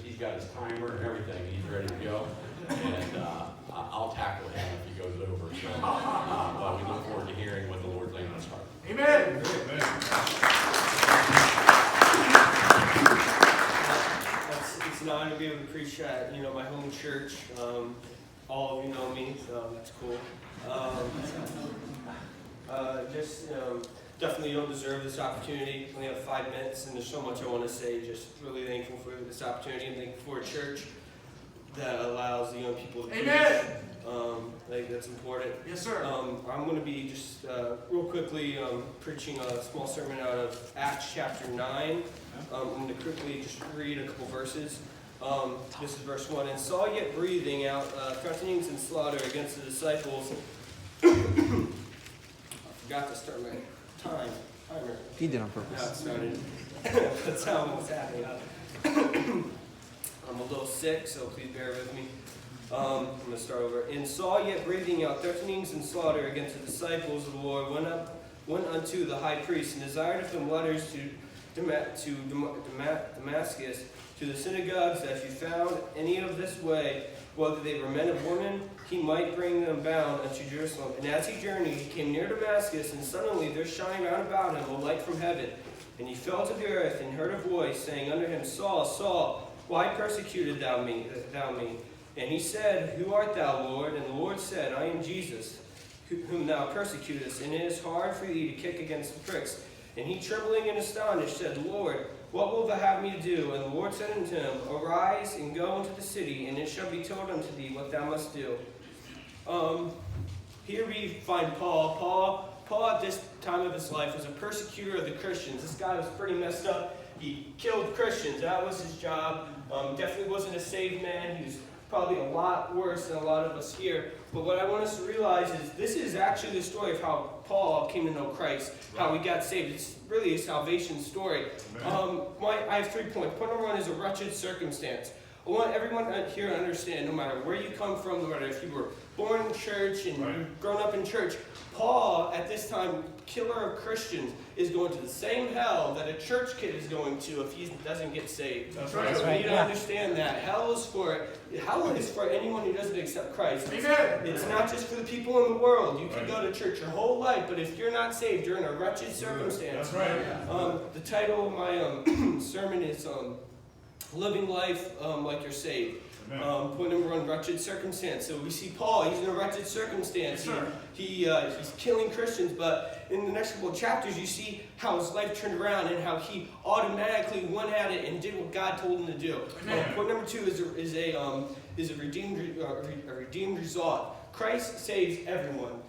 he's got his timer and everything. He's ready to go. And I'll tackle him if he goes over. So, but we look forward to hearing what the Lord's laying on his heart. Amen. It's an honor to be able to preach at my home church. All of you know me, so that's cool. Definitely don't deserve this opportunity. We only have 5 minutes, and there's so much I want to say. Just really thankful for this opportunity, and thankful for a church that allows the young people to preach. Amen. I think that's important. Yes, sir. I'm going to be just real quickly preaching a small sermon out of Acts chapter 9. I'm going to quickly just read a couple verses. This is verse 1. And Saul yet breathing out threatenings and slaughter against the disciples. I forgot to start my timer. He did on purpose. Now it started. That's how what's happening. I'm a little sick, so please bear with me. I'm going to start over. And Saul yet breathing out threatenings and slaughter against the disciples of the Lord went unto the high priest and desired of him letters to Damascus, to the synagogues, that if he found any of this way, whether they were men or women, he might bring them bound unto Jerusalem. And as he journeyed, he came near Damascus, and suddenly there shined round about him a light from heaven. And he fell to the earth, and heard a voice saying unto him, Saul, Saul, why persecutest thou me? And he said, Who art thou, Lord? And the Lord said, I am Jesus, whom thou persecutest, and it is hard for thee to kick against the pricks. And he, trembling and astonished, said, Lord, what wilt thou have me to do? And the Lord said unto him, Arise and go into the city, and it shall be told unto thee what thou must do. Here we find Paul. Paul at this time of his life was a persecutor of the Christians. This guy was pretty messed up. He killed Christians. That was his job. Definitely wasn't a saved man. He was probably a lot worse than a lot of us here. But what I want us to realize is this is actually the story of how Paul came to know Christ, how he got saved. It's really a salvation story. I have 3 points. Point number 1 is a wretched circumstance. I want everyone here to understand, no matter where you come from, no matter if you were born in church and you've grown up in church, Paul, at this time, killer of Christians, is going to the same hell that a church kid is going to if he doesn't get saved. That's right. So we need to understand that. Hell is for anyone who doesn't accept Christ. Amen. It's not just for the people in the world. You can go to church your whole life, but if you're not saved, you're in a wretched circumstance. That's right. The title of my sermon is Living Life Like You're Saved. Point number 1, wretched circumstance. So we see Paul, he's in a wretched circumstance. He's killing Christians, but in the next couple of chapters you see how his life turned around and how he automatically went at it and did what God told him to do. Point number 2 is a redeemed result. Christ saves everyone.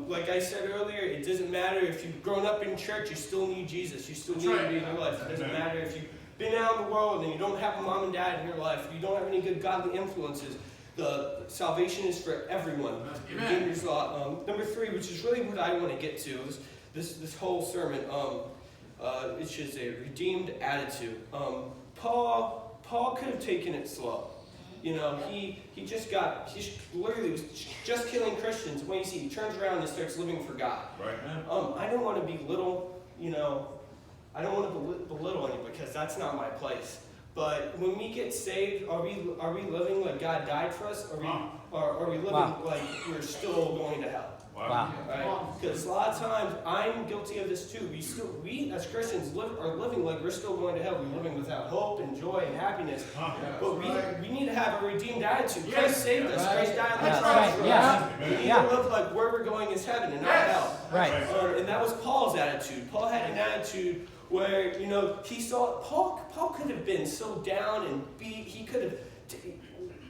Like I said earlier, it doesn't matter if you've grown up in church, you still need Jesus. You still need him in your life. It doesn't matter if you've been out in the world and you don't have a mom and dad in your life, you don't have any good godly influences. The salvation is for everyone. Number 3, which is really what I want to get to, is this whole sermon, which is a redeemed attitude. Paul could have taken it slow. He literally was just killing Christians. When you see, he turns around and starts living for God. Right. I don't want to belittle, I don't want to belittle anyone because that's not my place. But when we get saved, are we living like God died for us? Or are we living like we're still going to hell? Wow. Right? Because a lot of times, I'm guilty of this too. We as Christians are living like we're still going to hell. We're living without hope and joy and happiness. But we need to have a redeemed attitude. Christ saved us. Christ died on the cross for us. We need to live like where we're going is heaven and not hell. Right. And that was Paul's attitude. Paul had an attitude where, he saw, Paul could have been so down and beat, he could have,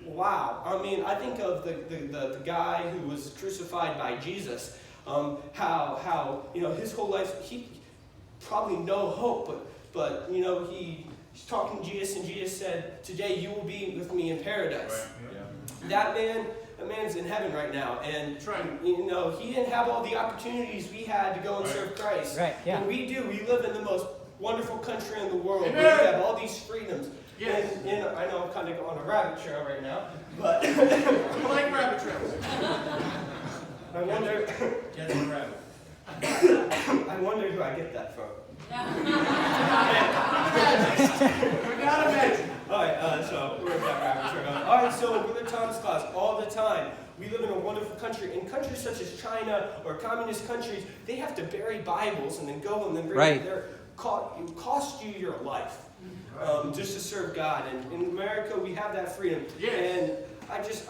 wow. I mean, I think of the guy who was crucified by Jesus, how his whole life, he probably no hope, but he's talking to Jesus, and Jesus said, today you will be with me in paradise. Right. Yeah. That man's in heaven right now, and he didn't have all the opportunities we had to go and serve Christ. Right, yeah. When we do, we live in the most wonderful country in the world. Amen. Where we have all these freedoms. Yes. And I know I'm kind of on a rabbit trail right now, but We like rabbit trails. I wonder. Get the rabbit. I wonder who I get that from. We gotta imagine. Alright, so we're at that rabbit trail. Alright, so in Brother Tom's class, all the time, we live in a wonderful country. In countries such as China or communist countries, they have to bury Bibles and then go and then bring Right. it cost you your life just to serve God. And in America, we have that freedom. And I just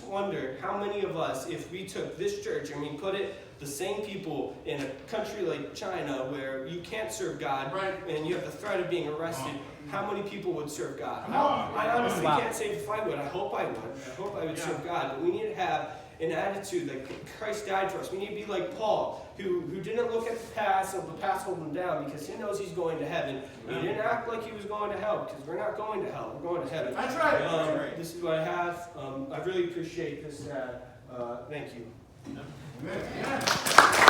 wonder how many of us, if we took this church and we put it, the same people in a country like China where you can't serve God and you have the threat of being arrested, how many people would serve God? I honestly can't say if I would. I hope I would. I hope I would serve God. But we need to have an attitude that Christ died for us. We need to be like Paul, who didn't look at the past and the past hold him down because he knows he's going to heaven. He didn't act like he was going to hell because we're not going to hell. We're going to heaven. That's right. This is what I have. I really appreciate this. Thank you. Amen.